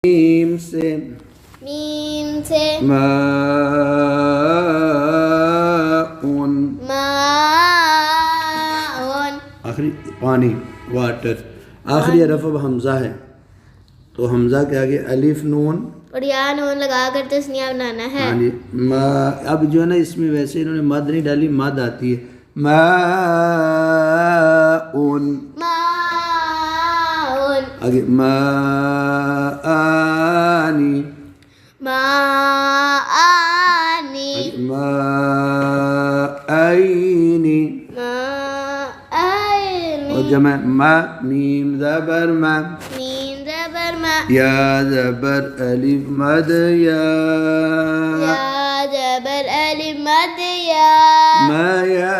Meme से माउन आखिरी पानी वाटर। आखिरी हरफ अब हमजा है तो हमजा के आगे अलिफ नून और यहाँ नून लगा कर तस्निया बनाना है। हाँ जी। अब जो है ना इसमें वैसे इन्होंने मद नहीं डाली, मद आती है माउन आगे माआनी माआइनी और जमा मा मीम ज़बर मा या ज़बर अलिफ मद या ज़बर अलिफ मद या माया